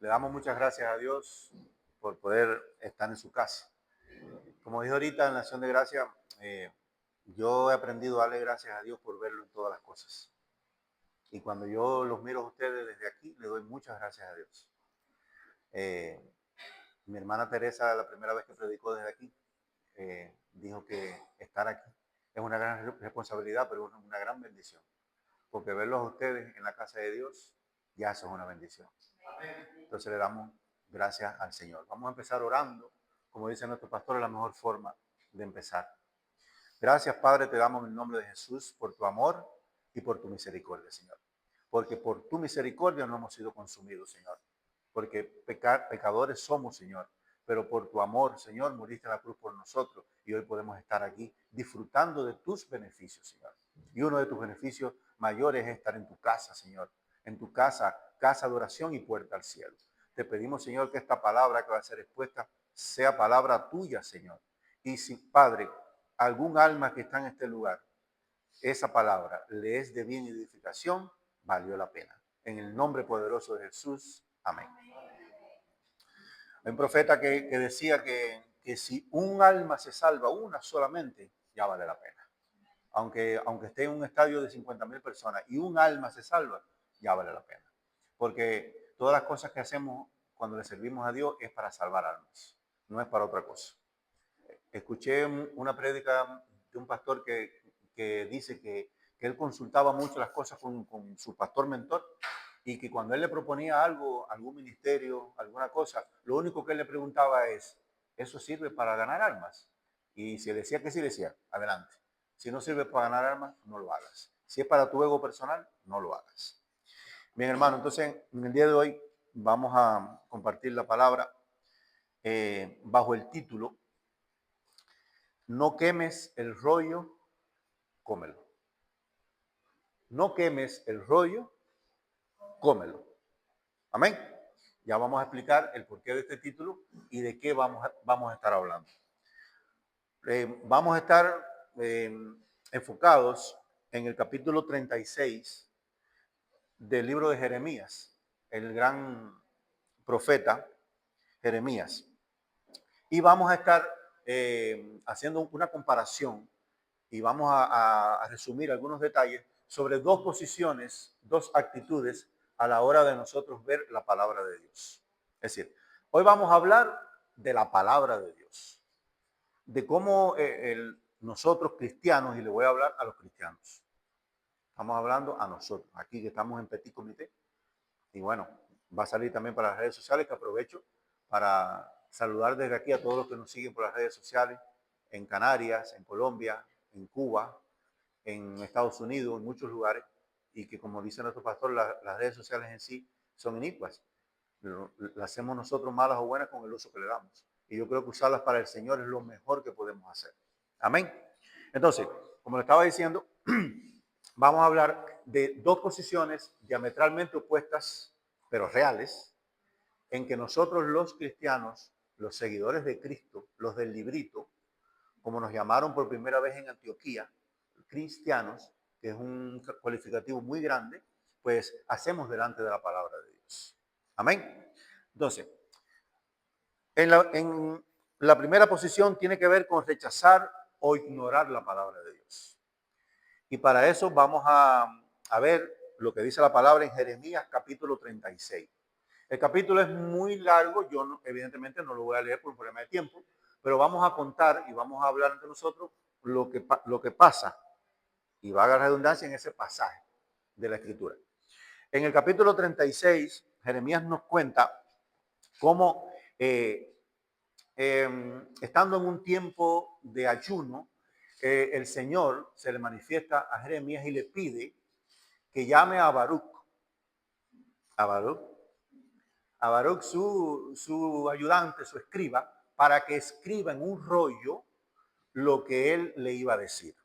Le damos muchas gracias a Dios por poder estar en su casa. Como dije ahorita en la acción de gracia, yo he aprendido a darle gracias a Dios por verlo en todas las cosas. Y cuando yo los miro a ustedes desde aquí, le doy muchas gracias a Dios. Eh, Mi hermana Teresa, la primera vez que predicó desde aquí, dijo que estar aquí es una gran responsabilidad, pero es una gran bendición. Porque verlos a ustedes en la casa de Dios, ya eso es una bendición. Entonces le damos gracias al Señor. Vamos a empezar orando, como dice nuestro pastor, es la mejor forma de empezar. Gracias, Padre, te damos en el nombre de Jesús por tu amor y por tu misericordia, Señor. Porque por tu misericordia no hemos sido consumidos, Señor. Porque pecadores somos, Señor. Pero por tu amor, Señor, muriste en la cruz por nosotros y hoy podemos estar aquí disfrutando de tus beneficios, Señor. Y uno de tus beneficios mayores es estar en tu casa, Señor. En tu casa, casa de oración y puerta al cielo. Te pedimos, Señor, que esta palabra que va a ser expuesta sea palabra tuya, Señor. Y si, Padre, algún alma que está en este lugar, esa palabra le es de bien y edificación, valió la pena. En el nombre poderoso de Jesús. Amén. Hay un profeta que decía que si un alma se salva, una solamente, ya vale la pena. Aunque esté en un estadio de 50,000 personas y un alma se salva, ya vale la pena. Porque todas las cosas que hacemos cuando le servimos a Dios es para salvar almas, no es para otra cosa. Escuché una prédica de un pastor que dice que él consultaba mucho las cosas con su pastor mentor y que cuando él le proponía algo, algún ministerio, alguna cosa, lo único que él le preguntaba es, ¿eso sirve para ganar almas? Y si él decía que sí, decía, adelante. Si no sirve para ganar almas, no lo hagas. Si es para tu ego personal, no lo hagas. Bien, hermano, entonces en el día de hoy vamos a compartir la palabra bajo el título no quemes el rollo, cómelo. No quemes el rollo, cómelo. Amén. Ya vamos a explicar el porqué de este título y de qué vamos a estar hablando. Vamos a estar enfocados en el capítulo 36 del libro de Jeremías, el gran profeta Jeremías. Y vamos a estar haciendo una comparación y vamos a resumir algunos detalles sobre dos posiciones, dos actitudes a la hora de nosotros ver la palabra de Dios. Es decir, hoy vamos a hablar de la palabra de Dios, de cómo nosotros cristianos, y le voy a hablar a los cristianos, estamos hablando a nosotros, aquí que estamos en Petit Comité, y bueno, va a salir también para las redes sociales, que aprovecho para saludar desde aquí a todos los que nos siguen por las redes sociales, en Canarias, en Colombia, en Cuba, en Estados Unidos, en muchos lugares, y que como dice nuestro pastor, las redes sociales en sí son inicuas. Las hacemos nosotros malas o buenas con el uso que le damos. Y yo creo que usarlas para el Señor es lo mejor que podemos hacer. Amén. Entonces, como le estaba diciendo, vamos a hablar de dos posiciones diametralmente opuestas, pero reales, en que nosotros los cristianos, los seguidores de Cristo, los del librito, como nos llamaron por primera vez en Antioquía, cristianos, que es un cualificativo muy grande, pues hacemos delante de la palabra de Dios. Amén. Entonces, en la primera posición tiene que ver con rechazar o ignorar la palabra de Dios. Y para eso vamos a ver lo que dice la palabra en Jeremías capítulo 36. El capítulo es muy largo, yo evidentemente no lo voy a leer por un problema de tiempo, pero vamos a contar y vamos a hablar entre nosotros lo que pasa, y va a haber redundancia en ese pasaje de la escritura. En el capítulo 36, Jeremías nos cuenta cómo estando en un tiempo de ayuno, el Señor se le manifiesta a Jeremías y le pide que llame a Baruch, a Baruch, a Baruch su ayudante, su escriba, para que escriba en un rollo lo que él le iba a decir.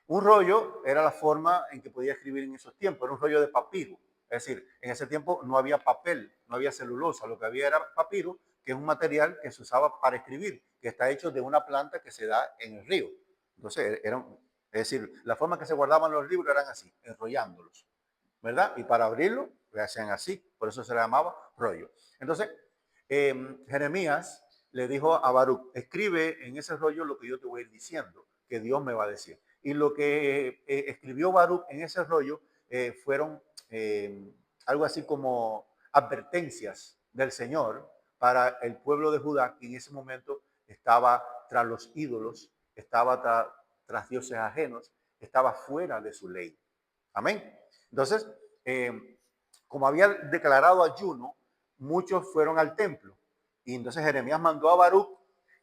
Un rollo era la forma en que podía escribir en esos tiempos, era un rollo de papiro. Es decir, en ese tiempo no había papel, no había celulosa, lo que había era papiro, que es un material que se usaba para escribir, que está hecho de una planta que se da en el río. Entonces, es decir, la forma que se guardaban los libros eran así, enrollándolos, ¿verdad? Y para abrirlo le hacían así, por eso se le llamaba rollo. Entonces, Jeremías le dijo a Baruch, escribe en ese rollo lo que yo te voy a ir diciendo, que Dios me va a decir. Y lo que escribió Baruch en ese rollo fueron algo así como advertencias del Señor para el pueblo de Judá, que en ese momento estaba tras los ídolos, estaba tras dioses ajenos, estaba fuera de su ley. Amén. Entonces, como había declarado ayuno, muchos fueron al templo. Y entonces Jeremías mandó a Baruch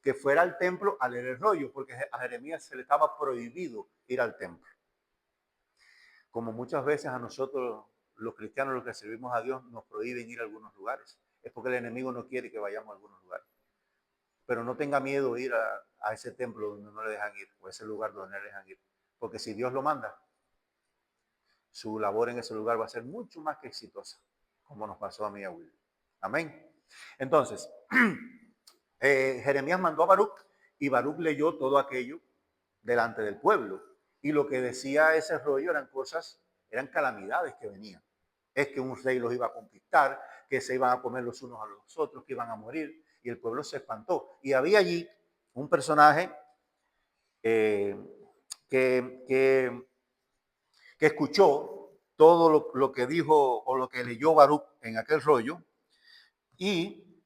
que fuera al templo a leer el rollo, porque a Jeremías se le estaba prohibido ir al templo. Como muchas veces a nosotros, los cristianos, los que servimos a Dios, nos prohíben ir a algunos lugares. Es porque el enemigo no quiere que vayamos a algunos lugares. Pero no tenga miedo de ir a ese templo donde no le dejan ir, o a ese lugar donde no le dejan ir. Porque si Dios lo manda, su labor en ese lugar va a ser mucho más que exitosa, como nos pasó a mí y a Will. Amén. Entonces, Jeremías mandó a Baruch y Baruch leyó todo aquello delante del pueblo. Y lo que decía ese rollo eran cosas, eran calamidades que venían. Es que un rey los iba a conquistar, que se iban a comer los unos a los otros, que iban a morir. Y el pueblo se espantó. Y había allí un personaje que, que, que escuchó todo lo que dijo o lo que leyó Baruch en aquel rollo y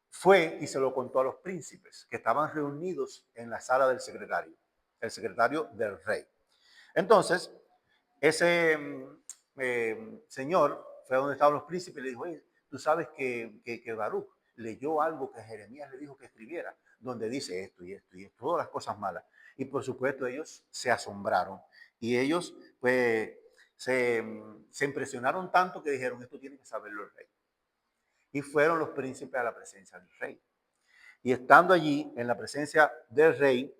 fue y se lo contó a los príncipes que estaban reunidos en la sala del secretario, el secretario del rey. Entonces, ese señor fue a donde estaban los príncipes y le dijo, oye, tú sabes que Baruch leyó algo que Jeremías le dijo que escribiera, donde dice esto y esto y esto, todas las cosas malas. Y por supuesto ellos se asombraron y ellos pues se impresionaron tanto que dijeron, esto tiene que saberlo el rey. Y fueron los príncipes a la presencia del rey. Y estando allí en la presencia del rey,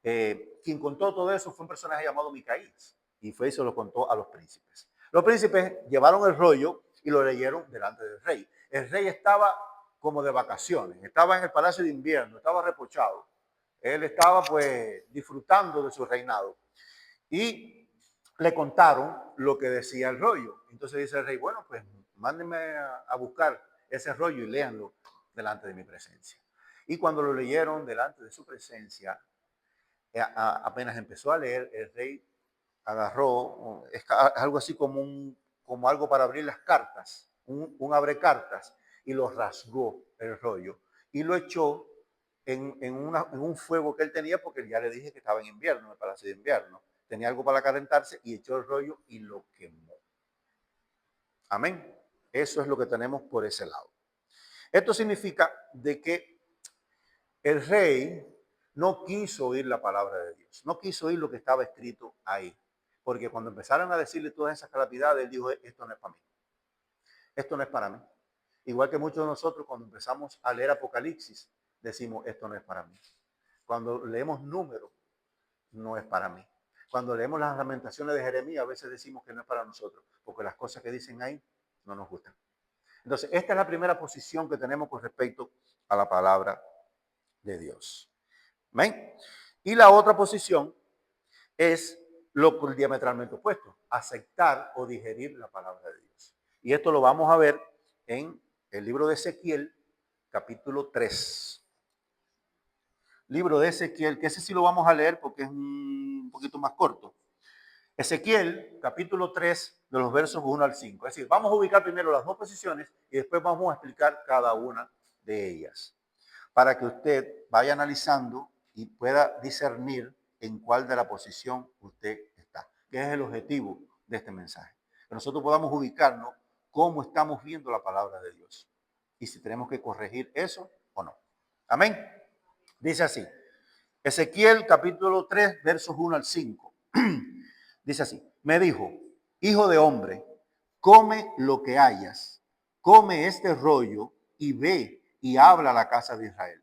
quien contó todo eso fue un personaje llamado Micaías. Y fue y se lo contó a los príncipes. Los príncipes llevaron el rollo y lo leyeron delante del rey. El rey estaba como de vacaciones, estaba en el palacio de invierno, estaba repochado. Él estaba pues disfrutando de su reinado. Y le contaron lo que decía el rollo. Entonces dice el rey, bueno, pues mándenme a buscar ese rollo y léanlo delante de mi presencia. Y cuando lo leyeron delante de su presencia, apenas empezó a leer, el rey agarró, es algo así como algo para abrir las cartas, un abre cartas, y lo rasgó el rollo y lo echó en un fuego que él tenía, porque ya le dije que estaba en invierno, en el palacio de invierno. Tenía algo para calentarse y echó el rollo y lo quemó. Amén. Eso es lo que tenemos por ese lado. Esto significa de que el rey no quiso oír la palabra de Dios, no quiso oír lo que estaba escrito ahí, porque cuando empezaron a decirle todas esas calamidades, él dijo, esto no es para mí, esto no es para mí. Igual que muchos de nosotros cuando empezamos a leer Apocalipsis, decimos, esto no es para mí. Cuando leemos números, no es para mí. Cuando leemos las lamentaciones de Jeremías, a veces decimos que no es para nosotros, porque las cosas que dicen ahí no nos gustan. Entonces, esta es la primera posición que tenemos con respecto a la palabra de Dios. ¿Ven? Y la otra posición es lo diametralmente opuesto, aceptar o digerir la palabra de Dios. Y esto lo vamos a ver en el libro de Ezequiel, capítulo 3. Libro de Ezequiel, que ese sí lo vamos a leer porque es un poquito más corto. Ezequiel, capítulo 3, de los versos 1 al 5. Es decir, vamos a ubicar primero las dos posiciones y después vamos a explicar cada una de ellas, para que usted vaya analizando y pueda discernir en cuál de la posición usted está, que es el objetivo de este mensaje. Que nosotros podamos ubicarnos cómo estamos viendo la palabra de Dios y si tenemos que corregir eso o no. Amén. Dice así, Ezequiel capítulo 3, versos 1 al 5. Dice así, me dijo, hijo de hombre, come lo que hayas, come este rollo y ve y habla a la casa de Israel.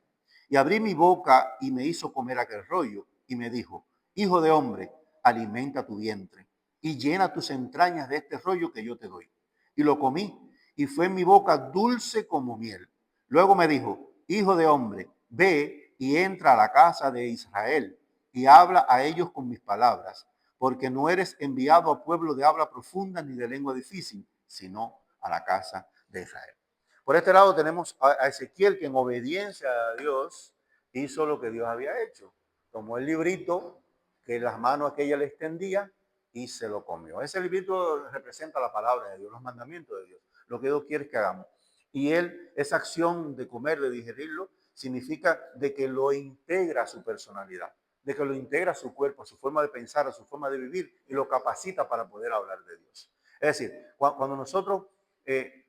Y abrí mi boca y me hizo comer aquel rollo y me dijo, hijo de hombre, alimenta tu vientre y llena tus entrañas de este rollo que yo te doy. Y lo comí y fue en mi boca dulce como miel. Luego me dijo, hijo de hombre, ve y entra a la casa de Israel y habla a ellos con mis palabras, porque no eres enviado a pueblo de habla profunda ni de lengua difícil, sino a la casa de Israel. Por este lado tenemos a Ezequiel, que en obediencia a Dios hizo lo que Dios había hecho. Tomó el librito que las manos aquella le extendía y se lo comió. Ese librito representa la palabra de Dios, los mandamientos de Dios, lo que Dios quiere que hagamos. Y él, esa acción de comer, de digerirlo, significa de que lo integra a su personalidad, de que lo integra a su cuerpo, a su forma de pensar, a su forma de vivir y lo capacita para poder hablar de Dios. Es decir, cuando nosotros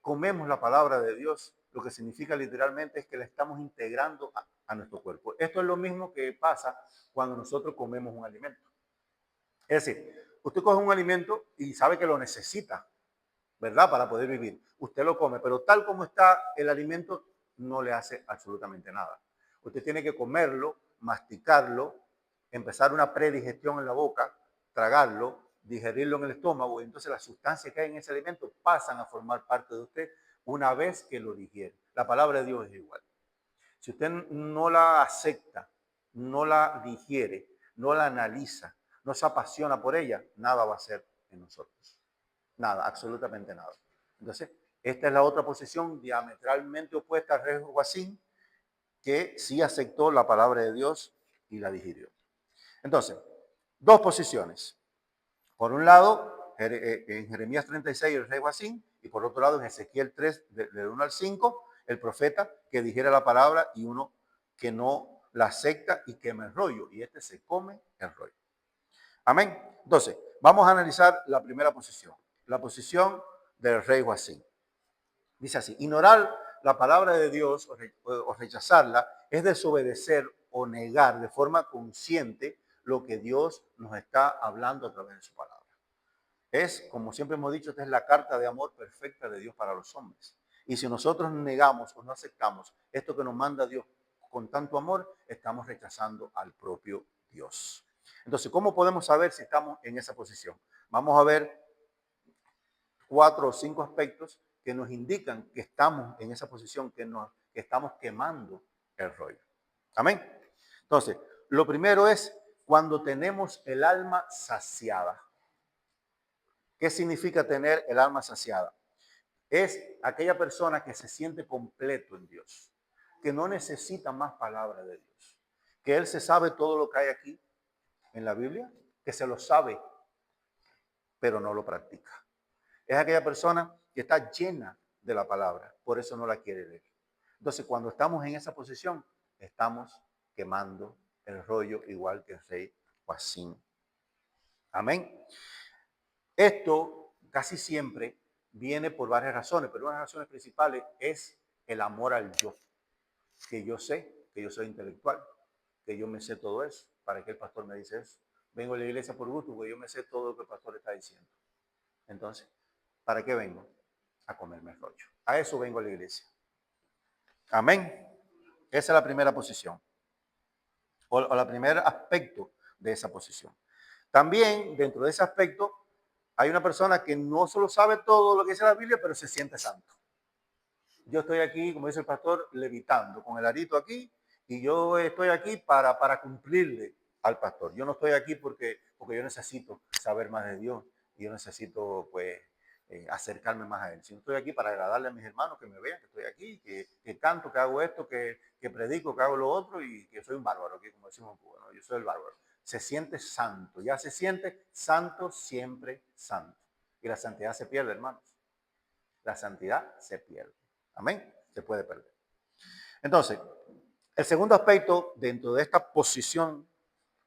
comemos la palabra de Dios, lo que significa literalmente es que la estamos integrando a nuestro cuerpo. Esto es lo mismo que pasa cuando nosotros comemos un alimento. Es decir, usted coge un alimento y sabe que lo necesita, ¿verdad? Para poder vivir. Usted lo come, pero tal como está el alimento, no le hace absolutamente nada. Usted tiene que comerlo, masticarlo, empezar una predigestión en la boca, tragarlo, digerirlo en el estómago, y entonces las sustancias que hay en ese alimento pasan a formar parte de usted una vez que lo digiere. La palabra de Dios es igual. Si usted no la acepta, no la digiere, no la analiza, no se apasiona por ella, nada va a ser en nosotros. Nada, absolutamente nada. Entonces, esta es la otra posición diametralmente opuesta al rey Joacín, que sí aceptó la palabra de Dios y la digirió. Entonces, dos posiciones. Por un lado, en Jeremías 36, el rey Joacín, y por otro lado, en Ezequiel 3, del 1 al 5, el profeta que dijera la palabra y uno que no la acepta y quema el rollo. Y este se come el rollo. Amén. Entonces, vamos a analizar la primera posición, la posición del rey Joacín. Dice así: ignorar la palabra de Dios o rechazarla es desobedecer o negar de forma consciente lo que Dios nos está hablando a través de su palabra. Es, como siempre hemos dicho, esta es la carta de amor perfecta de Dios para los hombres. Y si nosotros negamos o no aceptamos esto que nos manda Dios con tanto amor, estamos rechazando al propio Dios. Entonces, ¿cómo podemos saber si estamos en esa posición? Vamos a ver 4 o 5 aspectos que nos indican que estamos en esa posición, que estamos quemando el rollo. Amén. Entonces, lo primero es cuando tenemos el alma saciada. ¿Qué significa tener el alma saciada? Es aquella persona que se siente completo en Dios, que no necesita más palabra de Dios, que él se sabe todo lo que hay aquí en la Biblia, que se lo sabe, pero no lo practica. Es aquella persona que está llena de la palabra, por eso no la quiere leer. Entonces, cuando estamos en esa posición, estamos quemando el rollo igual que el rey Joacín. Amén. Esto casi siempre viene por varias razones, pero una de las razones principales es el amor al yo. Que yo sé, que yo soy intelectual, que yo me sé todo eso. ¿Para qué el pastor me dice eso? Vengo a la iglesia por gusto, porque yo me sé todo lo que el pastor está diciendo. Entonces, ¿para qué vengo? A comerme el rollo. A eso vengo a la iglesia. Amén. Esa es la primera posición. O el primer aspecto de esa posición. También, dentro de ese aspecto, hay una persona que no solo sabe todo lo que dice la Biblia, pero se siente santo. Yo estoy aquí, como dice el pastor, levitando, con el arito aquí, y yo estoy aquí para cumplirle al pastor. Yo no estoy aquí porque yo necesito saber más de Dios, y yo necesito, pues, acercarme más a Él. Sino estoy aquí para agradarle a mis hermanos, que me vean que estoy aquí, que canto, que hago esto, que predico, que hago lo otro, y que soy un bárbaro, aquí, como decimos en Cuba, ¿no? Yo soy el bárbaro. Se siente santo, ya se siente santo, siempre santo. Y la santidad se pierde, hermanos. La santidad se pierde. Amén. Se puede perder. Entonces, el segundo aspecto dentro de esta posición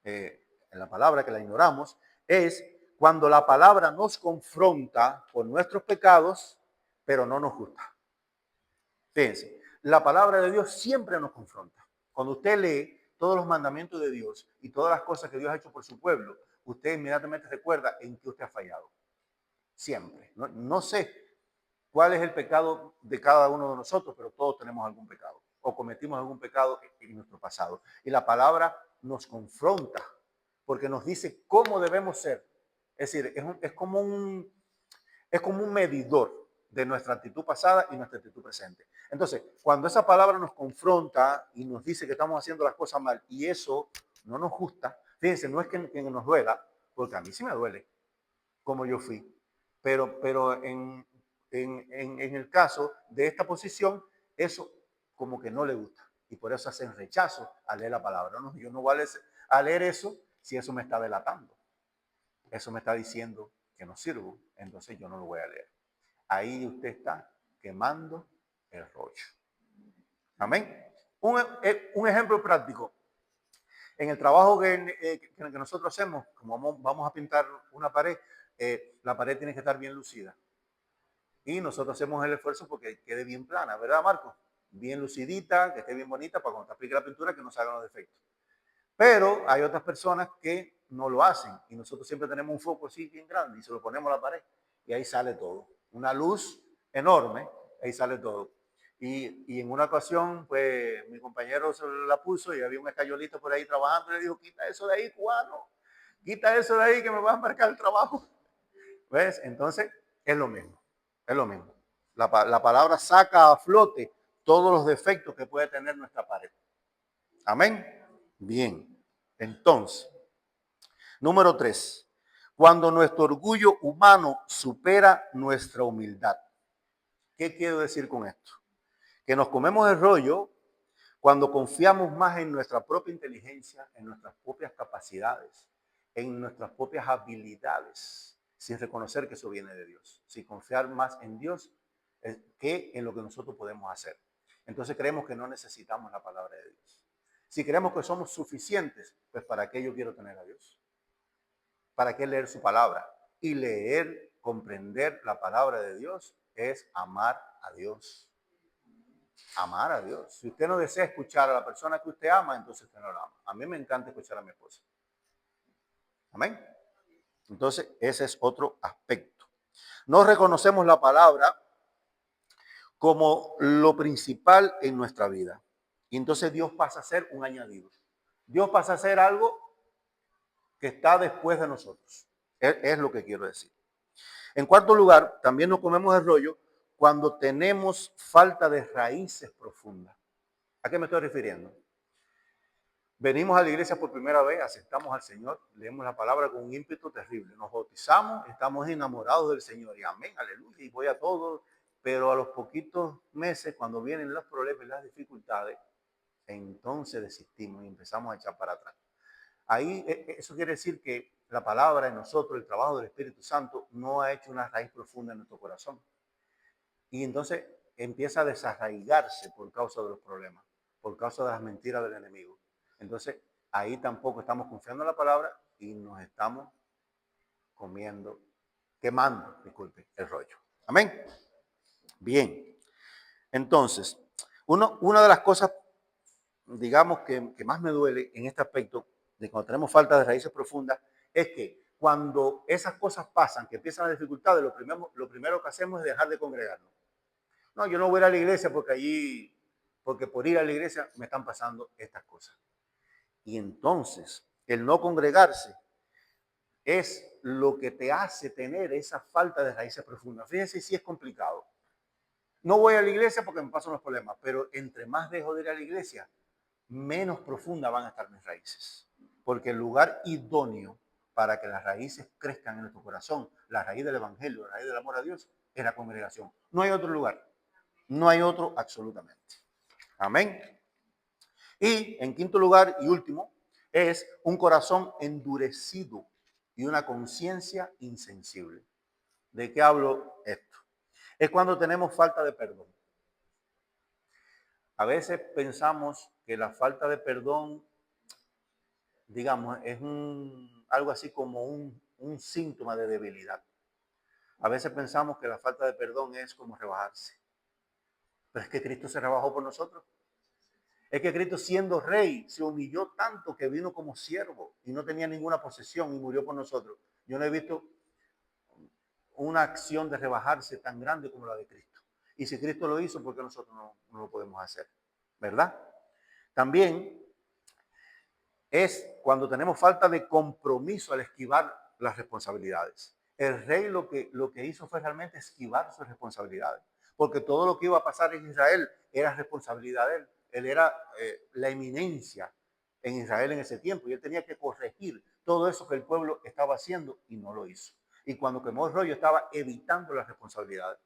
en la palabra que la ignoramos es cuando la palabra nos confronta con nuestros pecados, pero no nos gusta. Fíjense, la palabra de Dios siempre nos confronta. Cuando usted lee todos los mandamientos de Dios y todas las cosas que Dios ha hecho por su pueblo, usted inmediatamente recuerda en qué usted ha fallado. Siempre. No sé cuál es el pecado de cada uno de nosotros, pero todos tenemos algún pecado o cometimos algún pecado en nuestro pasado. Y la palabra nos confronta porque nos dice cómo debemos ser. Es decir, es como un medidor de nuestra actitud pasada y nuestra actitud presente. Entonces, cuando esa palabra nos confronta y nos dice que estamos haciendo las cosas mal y eso no nos gusta, fíjense, no es que nos duela, porque a mí sí me duele como yo fui, pero en el caso de esta posición, eso como que no le gusta. Y por eso hacen rechazo a leer la palabra. No, yo no voy a leer eso si eso me está delatando. Eso me está diciendo que no sirvo. Entonces yo no lo voy a leer. Ahí usted está quemando el rollo. Amén. Un ejemplo práctico. En el trabajo que nosotros hacemos, como vamos a pintar una pared, la pared tiene que estar bien lucida. Y nosotros hacemos el esfuerzo porque quede bien plana, ¿verdad, Marco? Bien lucidita, que esté bien bonita para cuando te aplique la pintura que no salgan los defectos. Pero hay otras personas que no lo hacen y nosotros siempre tenemos un foco así bien grande y se lo ponemos a la pared y ahí sale todo. Una luz enorme, ahí sale todo. Y en una ocasión, pues mi compañero se la puso y había un escayolito por ahí trabajando y le dijo, quita eso de ahí, cubano, quita eso de ahí que me va a marcar el trabajo. ¿Ves? Entonces, es lo mismo, es lo mismo. La palabra saca a flote todos los defectos que puede tener nuestra pared. Amén. Bien. Entonces, número 3. Cuando nuestro orgullo humano supera nuestra humildad. ¿Qué quiero decir con esto? Que nos comemos el rollo cuando confiamos más en nuestra propia inteligencia, en nuestras propias capacidades, en nuestras propias habilidades, sin reconocer que eso viene de Dios, sin confiar más en Dios que en lo que nosotros podemos hacer. Entonces creemos que no necesitamos la palabra de Dios. Si creemos que somos suficientes, pues ¿para qué yo quiero tener a Dios? ¿Para qué leer su palabra? Y leer, comprender la palabra de Dios es amar a Dios. Amar a Dios. Si usted no desea escuchar a la persona que usted ama, entonces usted no la ama. A mí me encanta escuchar a mi esposa. Amén. Entonces, ese es otro aspecto. No reconocemos la palabra como lo principal en nuestra vida. Y entonces Dios pasa a ser un añadido. Dios pasa a ser algo que está después de nosotros. Es lo que quiero decir. En cuarto lugar, también nos comemos el rollo cuando tenemos falta de raíces profundas. ¿A qué me estoy refiriendo? Venimos a la iglesia por primera vez, aceptamos al Señor, leemos la palabra con un ímpetu terrible, nos bautizamos, estamos enamorados del Señor y amén, aleluya, y voy a todo, pero a los poquitos meses, cuando vienen los problemas y las dificultades, entonces desistimos y empezamos a echar para atrás. Ahí eso quiere decir que la palabra en nosotros, el trabajo del Espíritu Santo, no ha hecho una raíz profunda en nuestro corazón. Y entonces empieza a desarraigarse por causa de los problemas, por causa de las mentiras del enemigo. Entonces ahí tampoco estamos confiando en la palabra y nos estamos quemando, disculpe, el rollo. Amén. Bien. Entonces, una de las cosas, digamos, que más me duele en este aspecto de cuando tenemos falta de raíces profundas, es que cuando esas cosas pasan, que empiezan las dificultades, lo primero que hacemos es dejar de congregarnos. No, yo no voy a ir a la iglesia porque por ir a la iglesia me están pasando estas cosas. Y entonces, el no congregarse es lo que te hace tener esa falta de raíces profundas. Fíjense si es complicado. No voy a la iglesia porque me pasan los problemas, pero entre más dejo de ir a la iglesia, menos profundas van a estar mis raíces. Porque el lugar idóneo para que las raíces crezcan en nuestro corazón, la raíz del evangelio, la raíz del amor a Dios, es la congregación. No hay otro lugar. No hay otro absolutamente. Amén. Y en quinto lugar y último, es un corazón endurecido y una conciencia insensible. ¿De qué hablo esto? Es cuando tenemos falta de perdón. A veces pensamos que la falta de perdón, digamos, es algo así como un síntoma de debilidad. A veces pensamos que la falta de perdón es como rebajarse. Pero es que Cristo se rebajó por nosotros. Es que Cristo, siendo rey, se humilló tanto que vino como siervo y no tenía ninguna posesión y murió por nosotros. Yo no he visto una acción de rebajarse tan grande como la de Cristo. Y si Cristo lo hizo, ¿por qué nosotros no lo podemos hacer? ¿Verdad? También es cuando tenemos falta de compromiso al esquivar las responsabilidades. El rey lo que hizo fue realmente esquivar sus responsabilidades, porque todo lo que iba a pasar en Israel era responsabilidad de él. Él era la eminencia en Israel en ese tiempo y él tenía que corregir todo eso que el pueblo estaba haciendo y no lo hizo. Y cuando quemó el rollo estaba evitando las responsabilidades.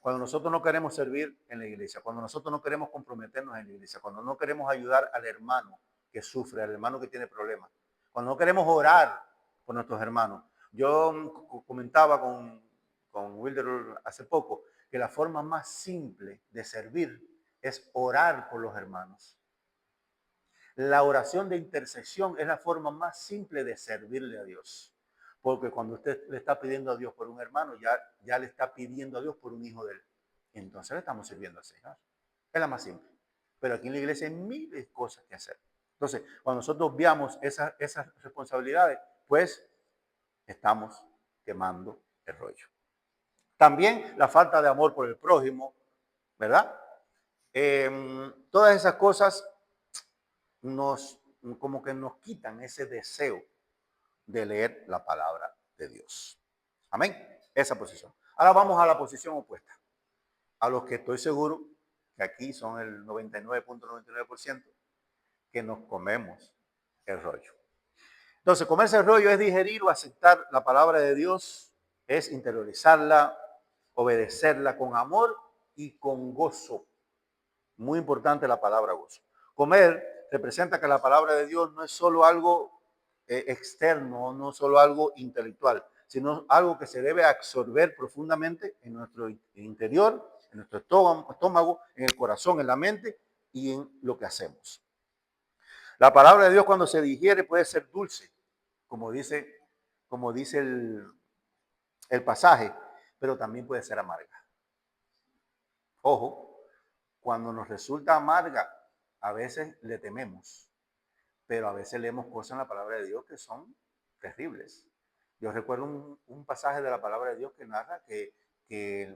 Cuando nosotros no queremos servir en la iglesia, cuando nosotros no queremos comprometernos en la iglesia, cuando no queremos ayudar al hermano que sufre, al hermano que tiene problemas, cuando no queremos orar por nuestros hermanos. Yo comentaba con Wilder hace poco que la forma más simple de servir es orar por los hermanos. La oración de intercesión es la forma más simple de servirle a Dios. Porque cuando usted le está pidiendo a Dios por un hermano, ya le está pidiendo a Dios por un hijo de él. Entonces le estamos sirviendo al Señor. Es la más simple. Pero aquí en la iglesia hay miles de cosas que hacer. Entonces, cuando nosotros veamos esas responsabilidades, pues estamos quemando el rollo. También la falta de amor por el prójimo, ¿verdad? Todas esas cosas como que nos quitan ese deseo de leer la palabra de Dios. Amén. Esa posición. Ahora vamos a la posición opuesta. A los que estoy seguro que aquí son el 99.99% que nos comemos el rollo. Entonces, comerse el rollo es digerir o aceptar la palabra de Dios, es interiorizarla, obedecerla con amor y con gozo. Muy importante la palabra gozo. Comer representa que la palabra de Dios no es solo algo externo, no solo algo intelectual, sino algo que se debe absorber profundamente en nuestro interior, en nuestro estómago, en el corazón, en la mente y en lo que hacemos. La palabra de Dios cuando se digiere puede ser dulce, como dice el pasaje, pero también puede ser amarga. Ojo, cuando nos resulta amarga, a veces le tememos, pero a veces leemos cosas en la palabra de Dios que son terribles. Yo recuerdo un pasaje de la palabra de Dios que narra que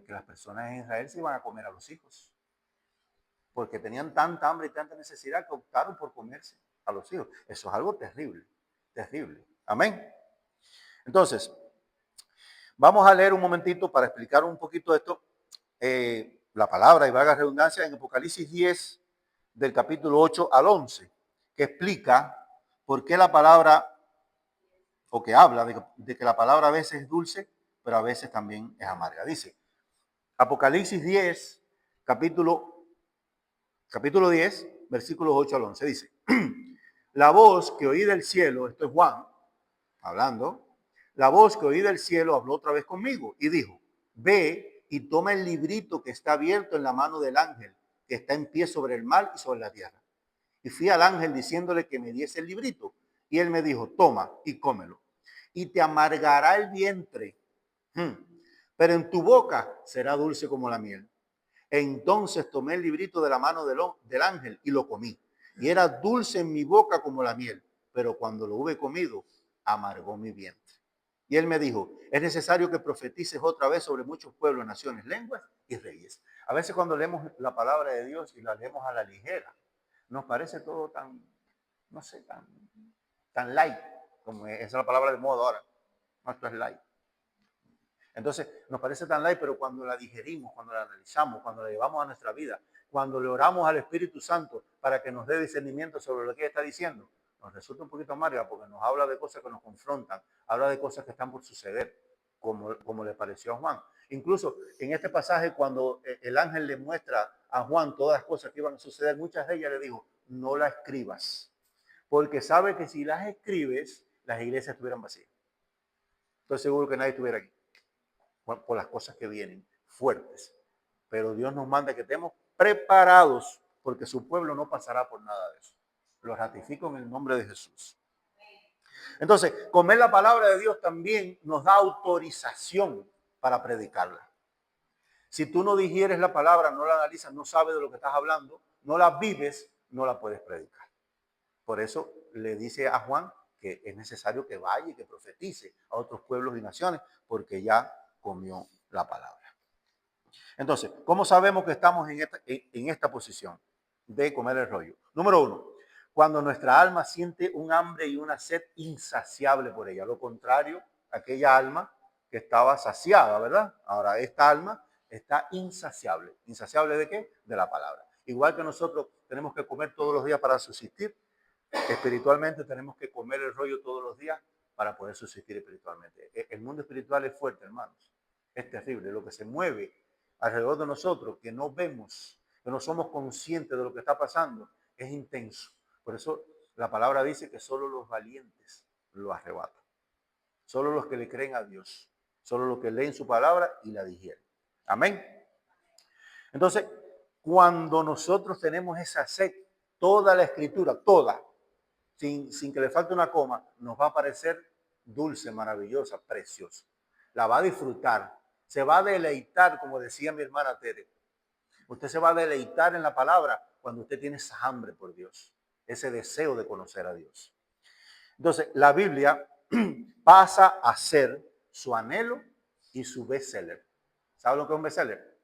las personas en Israel se iban a comer a los hijos, porque tenían tanta hambre y tanta necesidad que optaron por comerse a los hijos. Eso es algo terrible, terrible. Amén. Entonces, vamos a leer un momentito para explicar un poquito esto. La palabra, y valga redundancia, en Apocalipsis 10, del capítulo 8 al 11, que explica por qué la palabra, o que habla de que la palabra a veces es dulce, pero a veces también es amarga. Dice, Apocalipsis 10, capítulo 10, versículos 8 al 11, dice, la voz que oí del cielo, esto es Juan hablando, la voz que oí del cielo habló otra vez conmigo y dijo, ve y toma el librito que está abierto en la mano del ángel, que está en pie sobre el mar y sobre la tierra. Y fui al ángel diciéndole que me diese el librito. Y él me dijo, toma y cómelo. Y te amargará el vientre, pero en tu boca será dulce como la miel. Entonces tomé el librito de la mano del ángel y lo comí. Y era dulce en mi boca como la miel, pero cuando lo hube comido, amargó mi vientre. Y él me dijo, es necesario que profetices otra vez sobre muchos pueblos, naciones, lenguas y reyes. A veces cuando leemos la palabra de Dios y la leemos a la ligera, nos parece todo tan, no sé, tan light, como esa es la palabra de moda ahora. No, esto es light. Entonces, nos parece tan light, pero cuando la digerimos, cuando la analizamos, cuando la llevamos a nuestra vida, cuando le oramos al Espíritu Santo para que nos dé discernimiento sobre lo que está diciendo, nos resulta un poquito amarga porque nos habla de cosas que nos confrontan, habla de cosas que están por suceder, como le pareció a Juan. Incluso en este pasaje, cuando el ángel le muestra a Juan todas las cosas que iban a suceder, muchas de ellas le dijo, no las escribas, porque sabe que si las escribes, las iglesias estuvieran vacías. Estoy seguro que nadie estuviera aquí por las cosas que vienen fuertes. Pero Dios nos manda que estemos preparados porque su pueblo no pasará por nada de eso. Lo ratifico en el nombre de Jesús. Entonces, comer la palabra de Dios también nos da autorización para predicarla. Si tú no digieres la palabra, no la analizas, no sabes de lo que estás hablando, no la vives, no la puedes predicar. Por eso le dice a Juan que es necesario que vaya y que profetice a otros pueblos y naciones, porque ya comió la palabra. Entonces, ¿cómo sabemos que estamos en esta posición de comer el rollo? Número uno, cuando nuestra alma siente un hambre y una sed insaciable por ella. Lo contrario, aquella alma que estaba saciada, ¿verdad? Ahora, esta alma está insaciable. ¿Insaciable de qué? De la palabra. Igual que nosotros tenemos que comer todos los días para subsistir, espiritualmente tenemos que comer el rollo todos los días para poder subsistir espiritualmente. El mundo espiritual es fuerte, hermanos. Es terrible. Lo que se mueve alrededor de nosotros que no vemos, que no somos conscientes de lo que está pasando, es intenso. Por eso la palabra dice que solo los valientes lo arrebatan. Solo los que le creen a Dios. Solo los que leen su palabra y la digieren. Amén. Entonces, cuando nosotros tenemos esa sed, toda la escritura, toda, sin que le falte una coma, nos va a parecer dulce, maravillosa, preciosa. La va a disfrutar, se va a deleitar, como decía mi hermana Tere. Usted se va a deleitar en la palabra cuando usted tiene esa hambre por Dios, ese deseo de conocer a Dios. Entonces, la Biblia pasa a ser su anhelo y su bestseller. ¿Sabe lo que es un bestseller?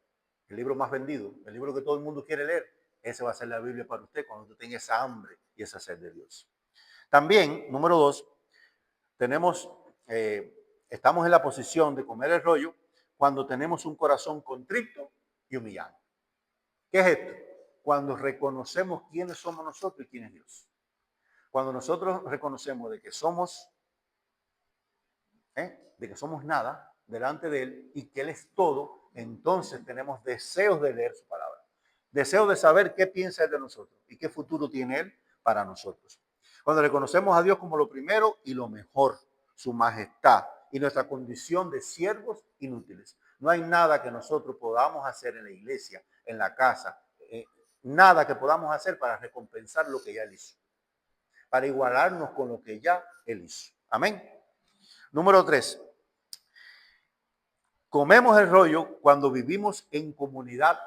El libro más vendido, el libro que todo el mundo quiere leer. Ese va a ser la Biblia para usted cuando usted tenga esa hambre y esa sed de Dios. También, número 2, tenemos, estamos en la posición de comer el rollo cuando tenemos un corazón contrito y humillado. ¿Qué es esto? Cuando reconocemos quiénes somos nosotros y quién es Dios. Cuando nosotros reconocemos de que somos nada delante de Él y que Él es todo, entonces tenemos deseos de leer su palabra. Deseos de saber qué piensa Él de nosotros y qué futuro tiene Él para nosotros. Cuando reconocemos a Dios como lo primero y lo mejor, su majestad y nuestra condición de siervos inútiles. No hay nada que nosotros podamos hacer en la iglesia, en la casa, nada que podamos hacer para recompensar lo que ya Él hizo, para igualarnos con lo que ya Él hizo. Amén. Número 3. Comemos el rollo cuando vivimos en comunidad,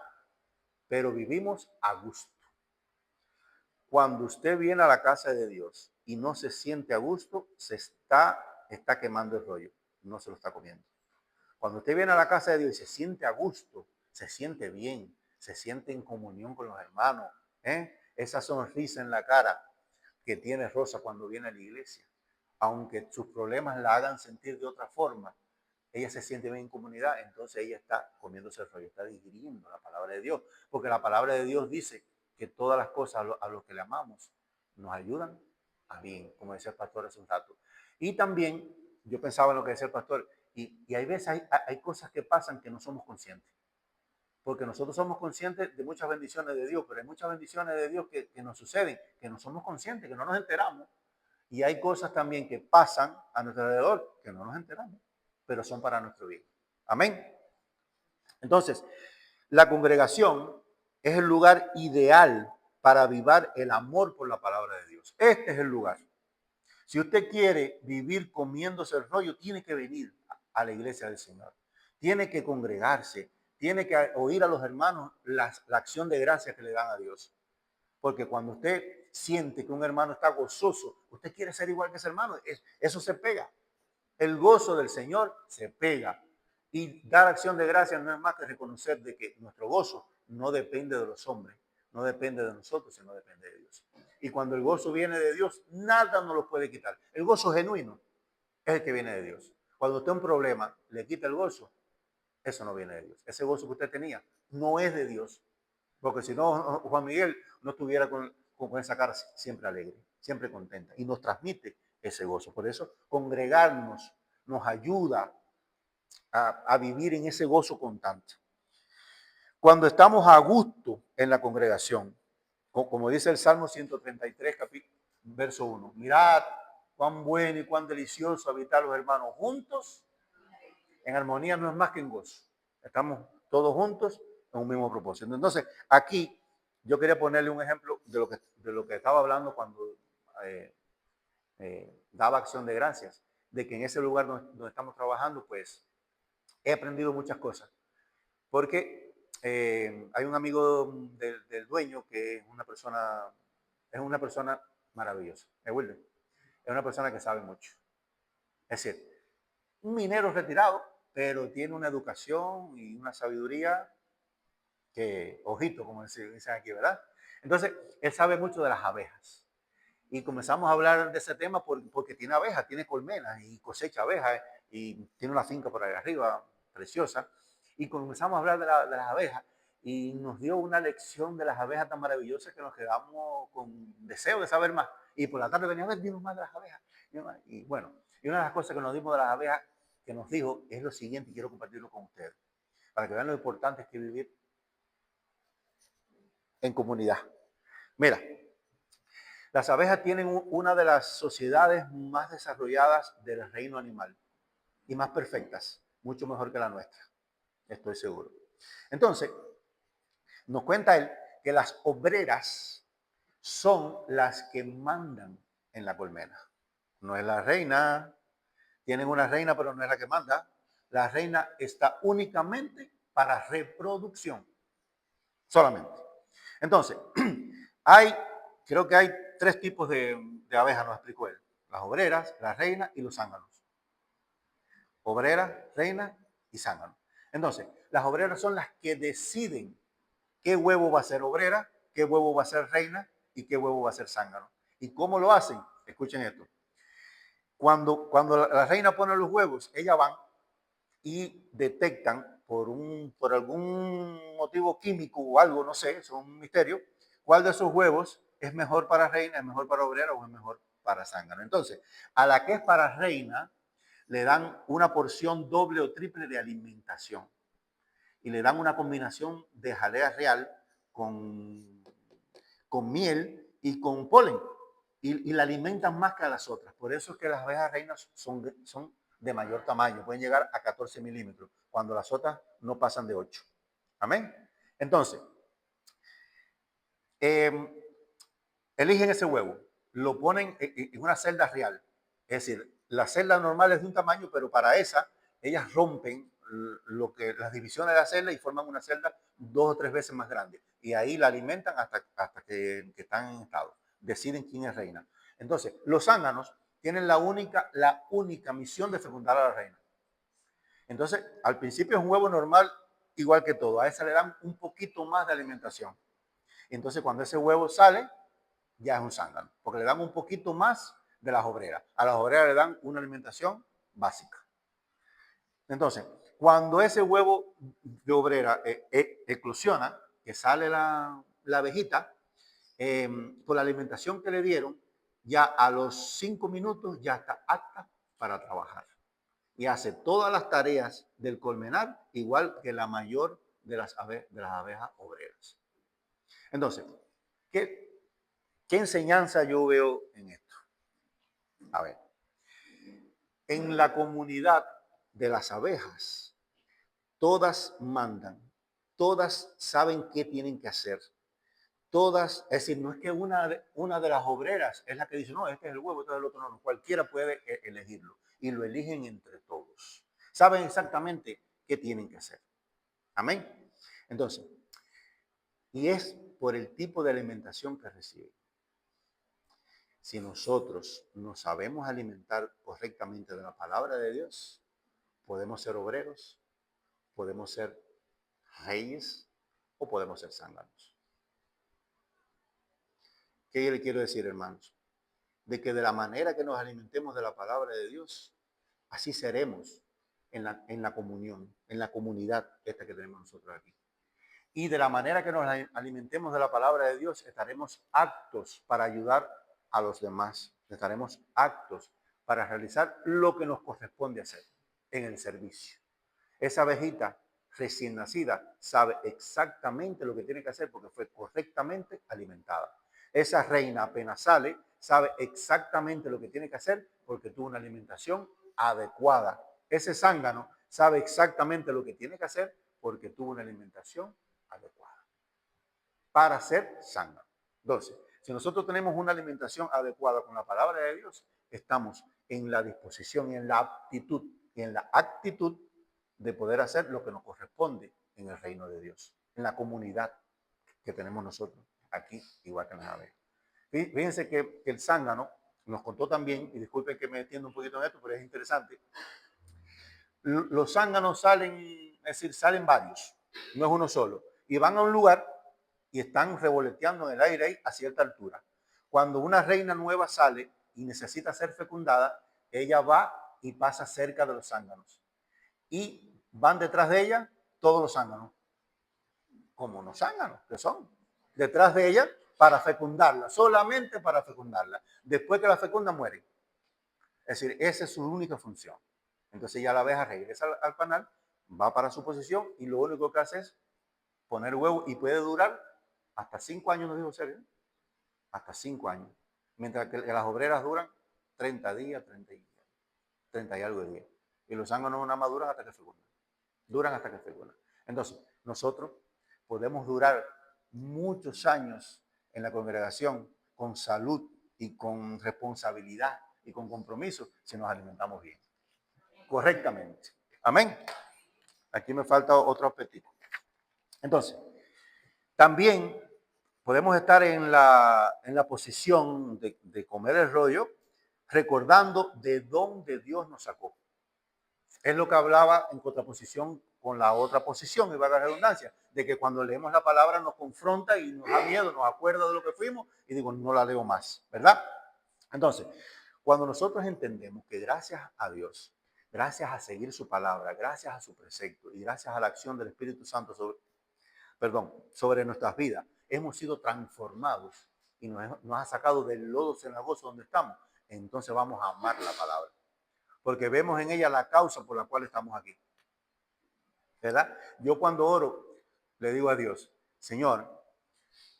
pero vivimos a gusto. Cuando usted viene a la casa de Dios y no se siente a gusto, se está quemando el rollo, no se lo está comiendo. Cuando usted viene a la casa de Dios y se siente a gusto, se siente bien, se siente en comunión con los hermanos, esa sonrisa en la cara que tiene Rosa cuando viene a la iglesia, aunque sus problemas la hagan sentir de otra forma, ella se siente bien en comunidad, entonces ella está comiéndose el rollo, está digiriendo la palabra de Dios, porque la palabra de Dios dice que todas las cosas a los que le amamos nos ayudan a bien, como decía el pastor hace un rato. Y también yo pensaba en lo que decía el pastor, y hay veces hay cosas que pasan que no somos conscientes, porque nosotros somos conscientes de muchas bendiciones de Dios, pero hay muchas bendiciones de Dios que nos suceden, que no somos conscientes, que no nos enteramos. Y hay cosas también que pasan a nuestro alrededor que no nos enteramos, pero son para nuestro bien. Amén. Entonces, la congregación es el lugar ideal para avivar el amor por la palabra de Dios. Este es el lugar. Si usted quiere vivir comiéndose el rollo, tiene que venir a la iglesia del Señor. Tiene que congregarse, tiene que oír a los hermanos la acción de gracia que le dan a Dios. Porque cuando usted siente que un hermano está gozoso, usted quiere ser igual que ese hermano, eso se pega. El gozo del Señor se pega. Y dar acción de gracias no es más que reconocer de que nuestro gozo no depende de los hombres, no depende de nosotros, sino depende de Dios. Y cuando el gozo viene de Dios, nada nos lo puede quitar. El gozo genuino es el que viene de Dios. Cuando usted un problema le quita el gozo, eso no viene de Dios. Ese gozo que usted tenía no es de Dios. Porque si no, Juan Miguel no estuviera con esa cara siempre alegre, siempre contenta. Y nos transmite ese gozo. Por eso, congregarnos nos ayuda a vivir en ese gozo constante. Cuando estamos a gusto en la congregación, como dice el Salmo 133, verso 1, mirad cuán bueno y cuán delicioso habitar los hermanos juntos. En armonía no es más que en gozo. Estamos todos juntos en un mismo propósito. Entonces, aquí yo quería ponerle un ejemplo de lo que estaba hablando cuando daba acción de gracias, de que en ese lugar donde estamos trabajando, pues he aprendido muchas cosas. Porque hay un amigo del dueño que es una persona maravillosa. Es Wilder. Es una persona que sabe mucho. Es decir, un minero retirado, pero tiene una educación y una sabiduría que, ojito, como dicen aquí, ¿verdad? Entonces, él sabe mucho de las abejas. Y comenzamos a hablar de ese tema porque tiene abejas, tiene colmenas y cosecha abejas y tiene una finca por ahí arriba, preciosa. Y comenzamos a hablar de las abejas y nos dio una lección de las abejas tan maravillosas que nos quedamos con deseo de saber más. Y por la tarde venía a ver, dimos más de las abejas. Y bueno, y una de las cosas que nos dimos de las abejas que nos dijo es lo siguiente y quiero compartirlo con ustedes. para que vean lo importante que es vivir en comunidad. Mira, las abejas tienen una de las sociedades más desarrolladas del reino animal y más perfectas, mucho mejor que la nuestra, estoy seguro. Entonces, nos cuenta él que las obreras son las que mandan en la colmena. No es la reina, tienen una reina, pero no es la que manda. La reina está únicamente para reproducción, solamente. Entonces, creo que hay tres tipos de abejas, nos explicó él. Las obreras, las reinas y los zánganos. Obreras, reinas y zánganos. Entonces, las obreras son las que deciden qué huevo va a ser obrera, qué huevo va a ser reina y qué huevo va a ser zángano. ¿Y cómo lo hacen? Escuchen esto. Cuando la reina pone los huevos, ellas van y detectan por algún motivo químico o algo, no sé, es un misterio, cuál de esos huevos es mejor para reina, es mejor para obrera o es mejor para zángano. Entonces, a la que es para reina, le dan una porción doble o triple de alimentación y le dan una combinación de jalea real con, con miel y con polen y la alimentan más que a las otras. Por eso es que las abejas reinas son de mayor tamaño, pueden llegar a 14 milímetros, cuando las otras no pasan de 8. Amén. Entonces, eligen ese huevo, lo ponen en una celda real. Es decir, la celda normal es de un tamaño, pero para esa, ellas rompen las divisiones de la celda y forman una celda 2 o 3 veces más grande. Y ahí la alimentan hasta que están en estado. Deciden quién es reina. Entonces, los zánganos tienen la única misión de fecundar a la reina. Entonces, al principio es un huevo normal, igual que todo. A esa le dan un poquito más de alimentación. Entonces, cuando ese huevo sale, ya es un zángano, porque le dan un poquito más de las obreras. A las obreras le dan una alimentación básica. Entonces, cuando ese huevo de obrera eclosiona, que sale la abejita, por la alimentación que le dieron, ya a los 5 minutos ya está apta para trabajar. Y hace todas las tareas del colmenar igual que la mayor de las abejas obreras. Entonces, ¿qué enseñanza yo veo en esto? A ver, en la comunidad de las abejas, todas mandan, todas saben qué tienen que hacer, todas, es decir, no es que una de las obreras es la que dice, no, este es el huevo, este es el otro, no, cualquiera puede elegirlo y lo eligen entre todos. Saben exactamente qué tienen que hacer. Amén. Entonces, y es por el tipo de alimentación que reciben. Si nosotros nos sabemos alimentar correctamente de la palabra de Dios, podemos ser obreros, podemos ser reyes o podemos ser zánganos. ¿Qué yo le quiero decir, hermanos? De que de la manera que nos alimentemos de la palabra de Dios, así seremos en la comunión, en la comunidad esta que tenemos nosotros aquí. Y de la manera que nos alimentemos de la palabra de Dios, estaremos aptos para ayudar a los demás. Estaremos aptos para realizar lo que nos corresponde hacer en el servicio. Esa abejita recién nacida sabe exactamente lo que tiene que hacer porque fue correctamente alimentada. Esa reina apenas sale, sabe exactamente lo que tiene que hacer porque tuvo una alimentación adecuada. Ese zángano sabe exactamente lo que tiene que hacer porque tuvo una alimentación adecuada para ser zángano. Entonces, si nosotros tenemos una alimentación adecuada con la palabra de Dios, estamos en la disposición y en la aptitud y en la actitud de poder hacer lo que nos corresponde en el reino de Dios, en la comunidad que tenemos nosotros aquí, igual que en las abejas. Fíjense que el zángano nos contó también, y disculpen que me entienda un poquito en esto, pero es interesante, los zánganos salen, es decir, salen varios, no es uno solo, y van a un lugar y están revoloteando en el aire ahí a cierta altura. Cuando una reina nueva sale y necesita ser fecundada, ella va y pasa cerca de los zánganos. Y van detrás de ella todos los zánganos, como unos zánganos que son, detrás de ella para fecundarla, solamente para fecundarla. Después que la fecunda muere. Es decir, esa es su única función. Entonces ya la abeja regresa al panal va para su posición y lo único que hace es poner huevo y puede durar hasta 5 años, nos dijo Sergio, hasta 5 años. Mientras que las obreras duran 30 días, 30 y algo de días. Y los zánganos nada más duran hasta que fecundan. Duran hasta que fecundan. Entonces, nosotros podemos durar muchos años en la congregación con salud y con responsabilidad y con compromiso si nos alimentamos bien, correctamente. Amén. Aquí me falta otro aspecto. Entonces, también podemos estar en la posición de comer el rollo, recordando de dónde Dios nos sacó. Es lo que hablaba en contraposición con la otra posición, y va a la redundancia, de que cuando leemos la palabra nos confronta y nos da miedo, nos acuerda de lo que fuimos y digo, no la leo más, ¿verdad? Entonces, cuando nosotros entendemos que gracias a Dios, gracias a seguir su palabra, gracias a su precepto y gracias a la acción del Espíritu Santo sobre nuestras vidas, hemos sido transformados y nos ha sacado del lodo cenagoso donde estamos, entonces vamos a amar la palabra, porque vemos en ella la causa por la cual estamos aquí, ¿verdad? Yo cuando oro, le digo a Dios, Señor,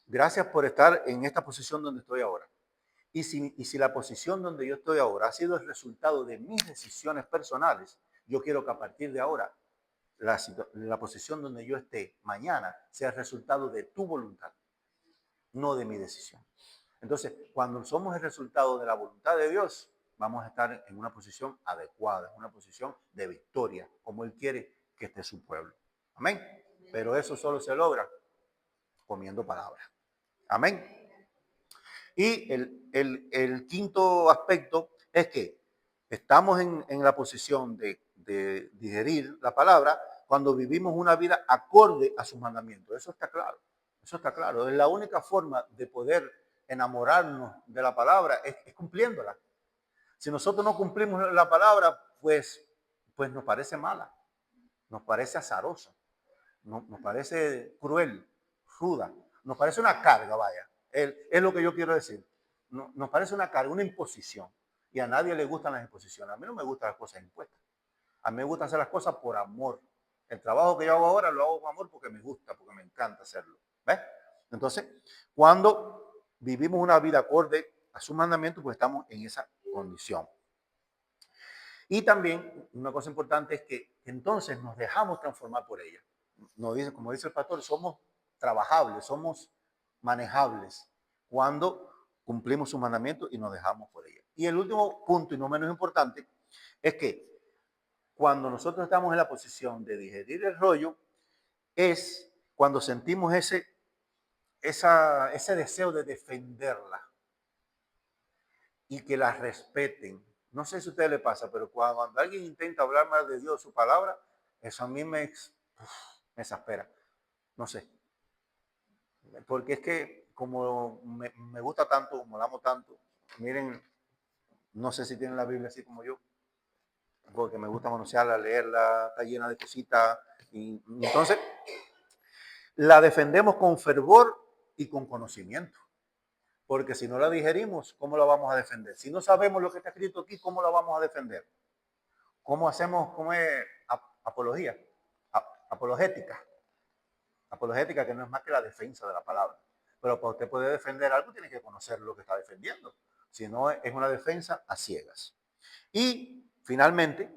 gracias por estar en esta posición donde estoy ahora. Y si la posición donde yo estoy ahora ha sido el resultado de mis decisiones personales, yo quiero que a partir de ahora la posición donde yo esté mañana sea el resultado de tu voluntad, no de mi decisión. Entonces, cuando somos el resultado de la voluntad de Dios, vamos a estar en una posición adecuada, en una posición de victoria, como Él quiere que esté su pueblo. Amén. Pero eso solo se logra comiendo palabra. Amén. Y el quinto aspecto es que estamos en la posición de digerir la palabra cuando vivimos una vida acorde a sus mandamientos. Eso está claro. Eso está claro. Es la única forma de poder enamorarnos de la palabra es cumpliéndola. Si nosotros no cumplimos la palabra, pues nos parece mala, nos parece azarosa, nos parece cruel, ruda, nos parece una carga, vaya. Es lo que yo quiero decir. Nos parece una carga, una imposición. Y a nadie le gustan las imposiciones. A mí no me gustan las cosas impuestas. A mí me gusta hacer las cosas por amor. El trabajo que yo hago ahora lo hago con amor porque me gusta, porque me encanta hacerlo. ¿Ves? Entonces, cuando vivimos una vida acorde a sus mandamientos, pues estamos en esa condición. Y también una cosa importante es que entonces nos dejamos transformar por ella. Nos dice, como dice el pastor, somos trabajables, somos manejables cuando cumplimos sus mandamientos y nos dejamos por ella. Y el último punto, y no menos importante, es que cuando nosotros estamos en la posición de digerir el rollo, es cuando sentimos ese deseo de defenderla y que la respeten. No sé si a ustedes les pasa, pero cuando alguien intenta hablar mal de Dios, su palabra, eso a mí me exaspera. No sé. Porque es que como me gusta tanto, como la amo tanto, miren, no sé si tienen la Biblia así como yo, porque me gusta manosearla, leerla, está llena de cositas. Y entonces la defendemos con fervor y con conocimiento. Porque si no la digerimos, ¿cómo la vamos a defender? Si no sabemos lo que está escrito aquí, ¿cómo la vamos a defender? ¿Cómo hacemos apología? Apologética. Apologética que no es más que la defensa de la palabra. Pero para usted poder defender algo, tiene que conocer lo que está defendiendo. Si no, es una defensa a ciegas. Y finalmente,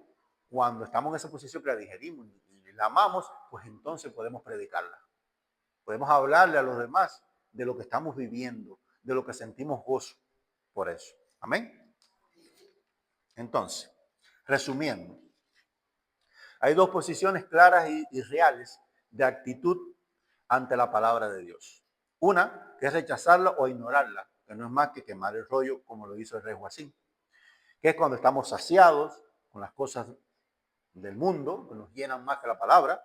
cuando estamos en esa posición que la digerimos y la amamos, pues entonces podemos predicarla. Podemos hablarle a los demás de lo que estamos viviendo, de lo que sentimos gozo por eso. Amén. Entonces, resumiendo, hay dos posiciones claras y reales de actitud ante la palabra de Dios. Una, que es rechazarla o ignorarla, que no es más que quemar el rollo, como lo hizo el rey Joacín, que es cuando estamos saciados con las cosas del mundo, que nos llenan más que la palabra,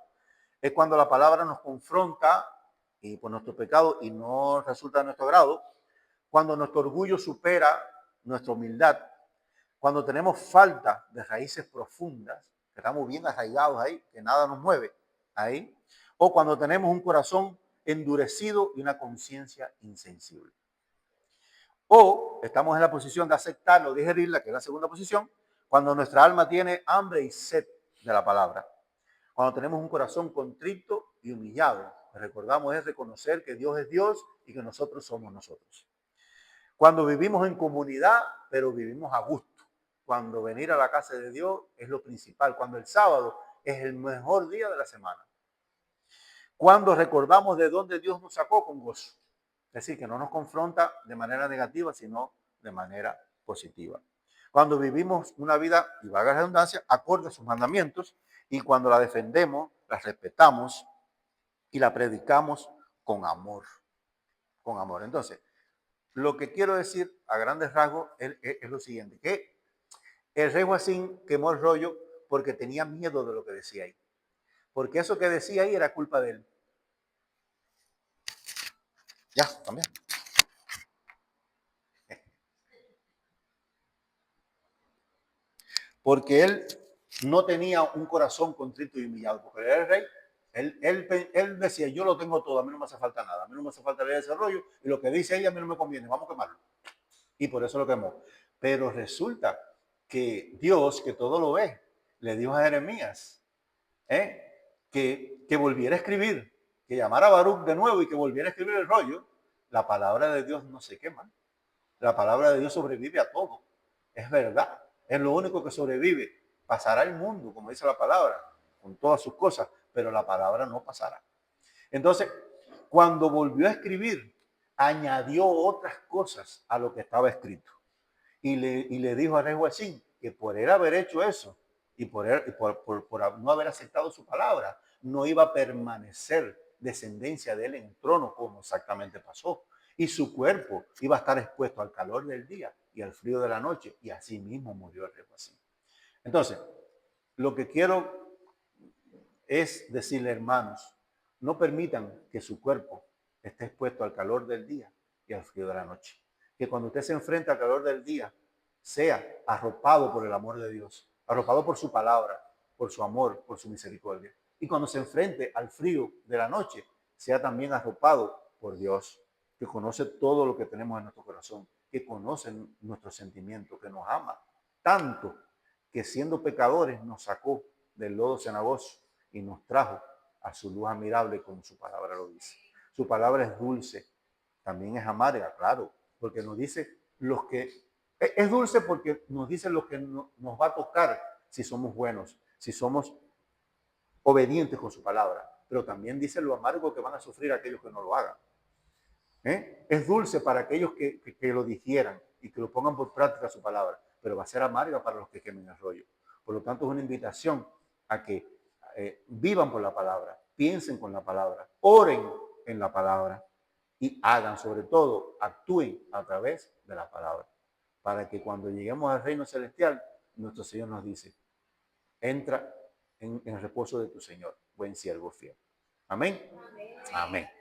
es cuando la palabra nos confronta y por nuestro pecado y no resulta de nuestro grado, cuando nuestro orgullo supera nuestra humildad, cuando tenemos falta de raíces profundas, que estamos bien arraigados ahí, que nada nos mueve ahí, o cuando tenemos un corazón endurecido y una conciencia insensible. O estamos en la posición de aceptarlo, digerirla, que es la segunda posición, cuando nuestra alma tiene hambre y sed de la palabra. Cuando tenemos un corazón contrito y humillado, recordamos es reconocer que Dios es Dios y que nosotros somos nosotros. Cuando vivimos en comunidad, pero vivimos a gusto. Cuando venir a la casa de Dios es lo principal. Cuando el sábado es el mejor día de la semana. Cuando recordamos de dónde Dios nos sacó con gozo. Es decir, que no nos confronta de manera negativa, sino de manera positiva. Cuando vivimos una vida, y valga la redundancia, acorde a sus mandamientos, y cuando la defendemos, la respetamos y la predicamos con amor. Con amor. Entonces, lo que quiero decir a grandes rasgos es lo siguiente, que el rey Joacín quemó el rollo porque tenía miedo de lo que decía ahí. Porque eso que decía ahí era culpa de él. Ya, también. Porque él no tenía un corazón contrito y humillado. Porque él era el rey. Él decía, yo lo tengo todo, a mí no me hace falta nada. A mí no me hace falta leer ese rollo. Y lo que dice ella a mí no me conviene, vamos a quemarlo. Y por eso lo quemó. Pero resulta que Dios, que todo lo ve, le dijo a Jeremías que volviera a escribir, que llamara a Baruch de nuevo y que volviera a escribir el rollo. La palabra de Dios no se quema. La palabra de Dios sobrevive a todo. Es verdad. Es lo único que sobrevive. Pasará el mundo, como dice la palabra, con todas sus cosas, pero la palabra no pasará. Entonces, cuando volvió a escribir, añadió otras cosas a lo que estaba escrito. Y le dijo a rey Joacín que por él haber hecho eso y por no haber aceptado su palabra, no iba a permanecer descendencia de él en el trono, como exactamente pasó. Y su cuerpo iba a estar expuesto al calor del día y al frío de la noche, y así mismo murió el rey Joacín. Entonces, lo que quiero es decirle, hermanos, no permitan que su cuerpo esté expuesto al calor del día y al frío de la noche. Que cuando usted se enfrenta al calor del día, sea arropado por el amor de Dios, arropado por su palabra, por su amor, por su misericordia. Y cuando se enfrente al frío de la noche, sea también arropado por Dios, que conoce todo lo que tenemos en nuestro corazón, que conoce nuestros sentimientos, que nos ama tanto que siendo pecadores nos sacó del lodo cenagoso y nos trajo a su luz admirable, como su palabra lo dice. Su palabra es dulce, también es amarga, claro, porque nos dice los que... Es dulce porque nos dice lo que nos va a tocar si somos buenos, si somos obedientes con su palabra, pero también dice lo amargo que van a sufrir aquellos que no lo hagan. Es dulce para aquellos que lo digieran y que lo pongan por práctica su palabra, pero va a ser amarga para los que quemen el rollo. Por lo tanto, es una invitación a que vivan por la palabra, piensen con la palabra, oren en la palabra y hagan, sobre todo, actúen a través de la palabra, para que cuando lleguemos al reino celestial, nuestro Señor nos dice, entra en el reposo de tu Señor, buen siervo fiel. Amén. Amén. Amén.